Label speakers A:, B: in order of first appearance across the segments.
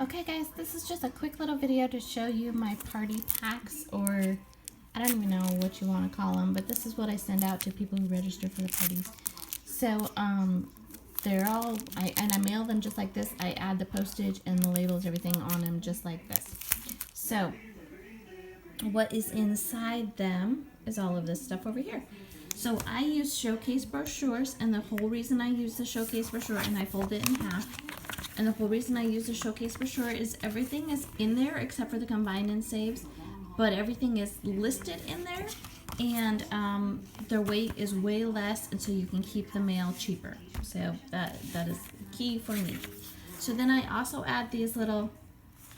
A: Okay guys, this is just a quick little video to show you my party packs, or I don't even know what you want to call them, but this is what I send out to people who register for the parties. So they're all, I mail them just like this. I add the postage and the labels, everything on them just like this. So what is inside them is all of this stuff over here. So I use showcase brochures, and the whole reason I use the showcase brochure, and I fold it in half, and the whole reason I use the showcase brochure is everything is in there except for the combine and saves, but everything is listed in there, and their weight is way less, and so you can keep the mail cheaper. So that is key for me. So then I also add these little,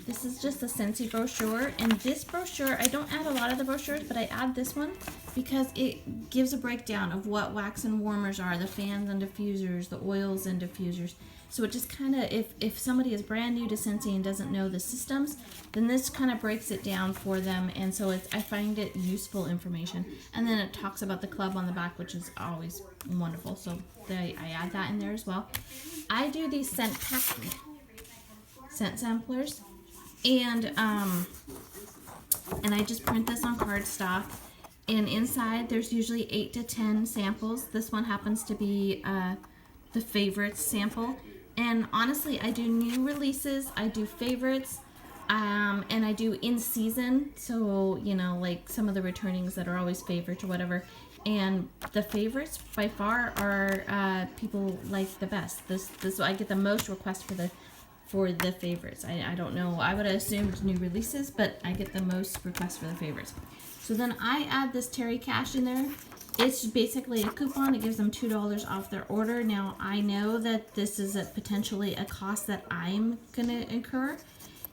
A: this is just a Scentsy brochure, and this brochure, I don't add a lot of the brochures, but I add this one because it gives a breakdown of what wax and warmers are, the fans and diffusers, the oils and diffusers. So it just kind of, if somebody is brand new to Scentsy and doesn't know the systems, then this kind of breaks it down for them, and so I find it useful information. And then it talks about the club on the back, which is always wonderful, so I add that in there as well. I do these scent samplers, and I just print this on cardstock, and inside there's usually 8 to 10 samples. This one happens to be the favorites sample, and honestly I do new releases, I do favorites, and I do in season, so you know, like some of the returnings that are always favorites or whatever. And the favorites by far are people like the best. This I get the most requests for the favorites. I don't know, I would have assumed new releases, but I get the most requests for the favorites. So then I add this Terry Cash in there. It's basically a coupon. It gives them $2 off their order. Now I know that this is potentially a cost that I'm gonna incur,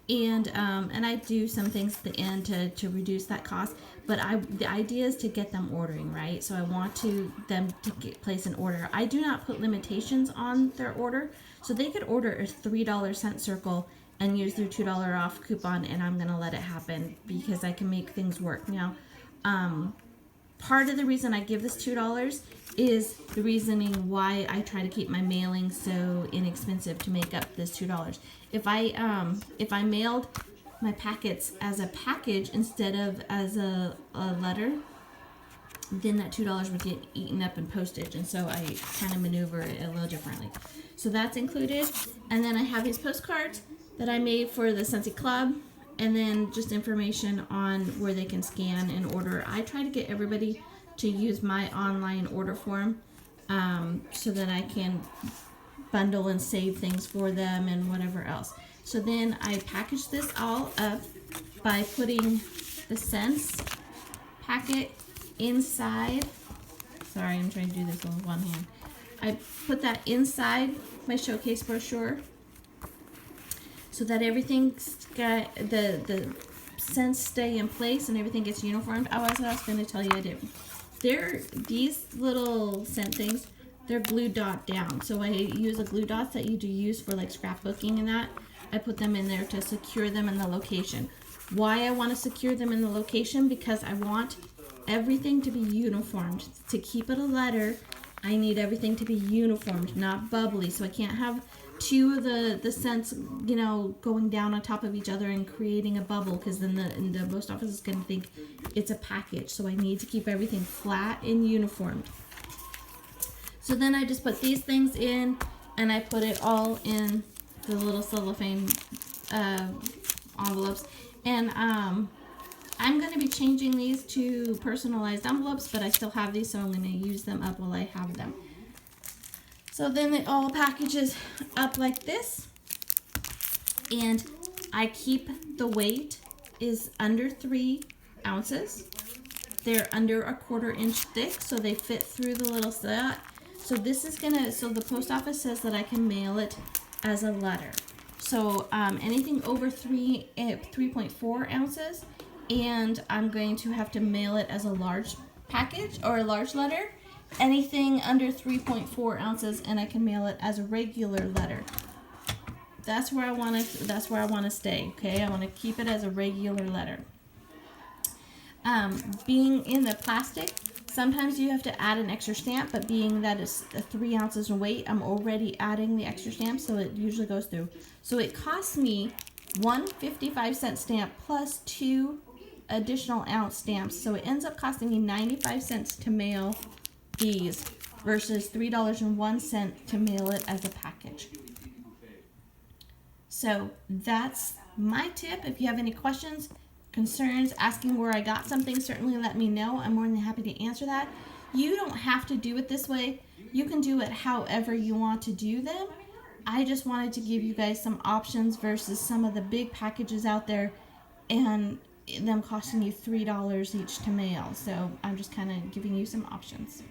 A: and I do some things at the end to reduce that cost. But the idea is to get them ordering, right? So I want them to place an order. I do not put limitations on their order, so they could order a $3 Scent Circle and use their $2 off coupon, and I'm gonna let it happen because I can make things work. Now, part of the reason I give this $2 is the reasoning why I try to keep my mailing so inexpensive to make up this $2. If I mailed my packets as a package instead of as a letter, then that $2 would get eaten up in postage, and so I kind of maneuver it a little differently. So that's included, and then I have these postcards that I made for the Scentsy Club, and then just information on where they can scan and order. I try to get everybody to use my online order form, so that I can bundle and save things for them and whatever else. So then I package this all up by putting the scents packet inside. Sorry, I'm trying to do this with one hand. I put that inside my showcase brochure so that everything's got the scents stay in place and everything gets uniformed. Oh, as I was going to tell you, I did. These little scent things, they're glue dot down. So I use the glue dots that you do use for like scrapbooking and that. I put them in there to secure them in the location. Why I want to secure them in the location? Because I want everything to be uniformed. To keep it a letter, I need everything to be uniformed, not bubbly. So I can't have two of the scents, you know, going down on top of each other and creating a bubble, because then the post office is going to think it's a package. So I need to keep everything flat and uniformed. So then I just put these things in, and I put it all in the little cellophane envelopes. And I'm going to be changing these to personalized envelopes, but I still have these, so I'm going to use them up while I have them. So then it all packages up like this, and I keep the weight is under 3 ounces. They're under a 1/4 inch thick, so they fit through the little slot. So this is gonna, so the post office says that I can mail it as a letter. So anything over 3.4 ounces, and I'm going to have to mail it as a large package or a large letter. Anything under 3.4 ounces, and I can mail it as a regular letter. That's where I want to stay. Okay, I want to keep it as a regular letter. Being in the plastic, sometimes you have to add an extra stamp, but being that it's 3 ounces in weight, I'm already adding the extra stamp, so it usually goes through. So it costs me one 55-cent stamp plus 2 additional ounce stamps. So it ends up costing me 95 cents to mail these versus $3.01 to mail it as a package. So that's my tip. If you have any questions, concerns, asking where I got something, certainly let me know. I'm more than happy to answer that. You don't have to do it this way. You can do it however you want to do them. I just wanted to give you guys some options versus some of the big packages out there and them costing you $3 each to mail. So I'm just kind of giving you some options.